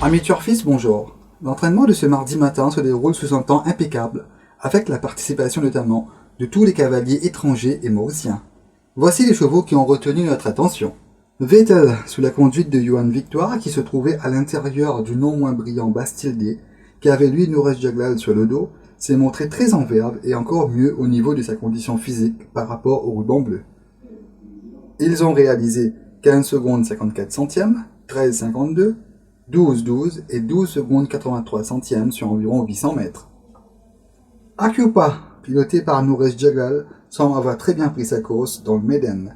Amis turfistes, bonjour. L'entraînement de ce mardi matin se déroule sous un temps impeccable, avec la participation notamment de tous les cavaliers étrangers et mauriciens. Voici les chevaux qui ont retenu notre attention. Vettel, sous la conduite de Johan Victoire, qui se trouvait à l'intérieur du non moins brillant Bastildé, qui avait lui Nouraj Jaglal sur le dos, s'est montré très en verve et encore mieux au niveau de sa condition physique par rapport au ruban bleu. Ils ont réalisé 15 secondes 54 centièmes, 13,52, 12,12 et 12 secondes 83 centièmes sur environ 800 mètres. Akyupa, piloté par Nouraj Jaglal, semble avoir très bien pris sa course dans le Méden.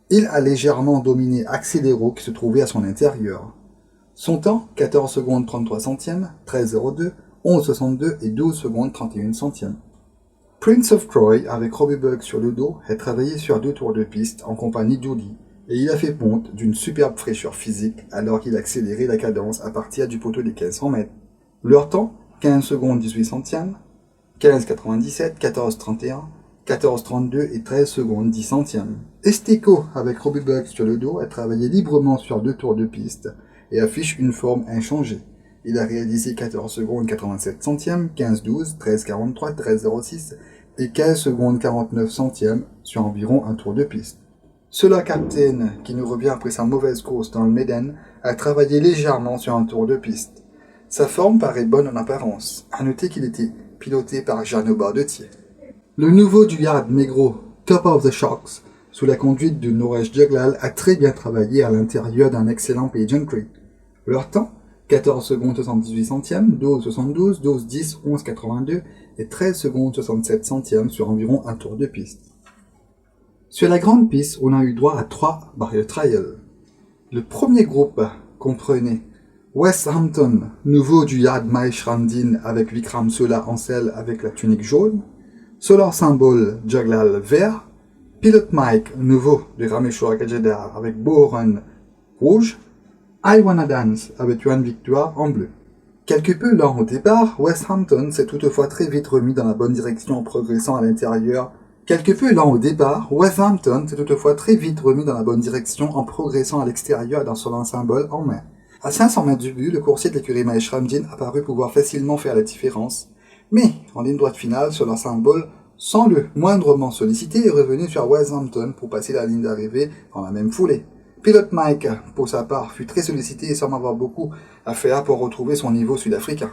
Il a légèrement dominé Accélero qui se trouvait à son intérieur. Son temps, 14 secondes 33 centièmes, 13,02, 11,62 et 12 secondes 31 centièmes. Prince of Troy, avec Robbie Bug sur le dos, a travaillé sur 2 tours de piste en compagnie d'Uli, et il a fait ponte d'une superbe fraîcheur physique alors qu'il accélérait la cadence à partir du poteau des 1500 mètres. Leur temps, 15 secondes 18 centièmes, 15,97, 14,31, 14,32 et 13 secondes 10 centièmes. Esteco, avec Robbie Bug sur le dos, a travaillé librement sur 2 tours de piste et affiche une forme inchangée. Il a réalisé 14 secondes 87 centièmes, 15,12, 13,43, 13,06 et 15 secondes 49 centièmes sur environ un tour de piste. Cela Captain, qui nous revient après sa mauvaise course dans le Méden, a travaillé légèrement sur un tour de piste. Sa forme paraît bonne en apparence. À noter qu'il était piloté par Jeannot Bardetier. Le nouveau du Yard Maigro, Top of the Shocks, sous la conduite de Nouraj Jaglal, a très bien travaillé à l'intérieur d'un excellent Pigeon Creek. Leur temps, 14 secondes 78 centièmes, 12,72, 12,10, 11,82 et 13 secondes 67 centièmes sur environ un tour de piste. Sur la grande piste, on a eu droit à 3 barrier trials. Le premier groupe comprenait West Hampton, nouveau du Yard Mahesh Ramdin avec Vikram Sola en selle avec la tunique jaune, Solar Symbol Jaglal vert, Pilot Mike, nouveau de Rameshwar Gajadhar avec Boran rouge, I Wanna Dance avec Johan Victoire en bleu. Quelque peu lent au départ, West Hampton s'est toutefois très vite remis dans la bonne direction en progressant à l'intérieur. À l'extérieur dans son symbole en main. À 500 mètres du but, le coursier de l'écurie Mahesh Ramdin a paru pouvoir facilement faire la différence. Mais, en ligne droite finale, sur leur symbole, sans le moindrement sollicité, est revenu sur West Hampton pour passer la ligne d'arrivée dans la même foulée. Pilot Mike, pour sa part, fut très sollicité et semble avoir beaucoup à faire pour retrouver son niveau sud-africain.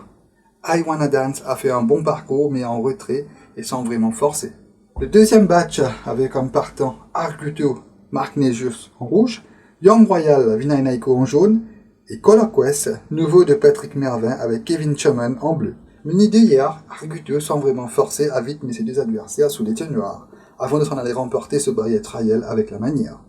I Wanna Dance a fait un bon parcours, mais en retrait et sans vraiment forcer. Le deuxième batch avait comme partant Arguto, Marc Negius en rouge, Young Royal, Vinay Naiko en jaune, et Colloquest, nouveau de Patrick Mervin avec Kevin Chuman en bleu. Muni d'hier, Arguto sans vraiment forcer a vite mis ses deux adversaires sous les tiens noirs, avant de s'en aller remporter ce barrier trial avec la manière.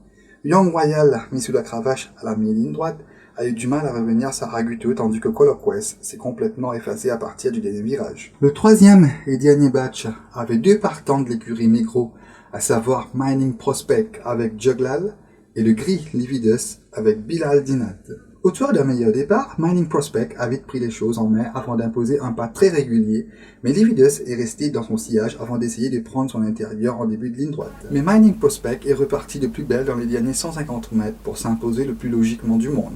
Young Royal, mis sous la cravache à la mi-ligne droite, a eu du mal à revenir sur Arguto tandis que Colloquest s'est complètement effacé à partir du dernier virage. Le troisième et dernier batch avait 2 partants de l'écurie Micro, à savoir Mining Prospect avec Jaglal et le gris Lividus avec Bilal Dinat. Autour d'un meilleur départ, Mining Prospect a vite pris les choses en main avant d'imposer un pas très régulier, mais Lividus est resté dans son sillage avant d'essayer de prendre son intérieur en début de ligne droite. Mais Mining Prospect est reparti de plus belle dans les derniers 150 mètres pour s'imposer le plus logiquement du monde.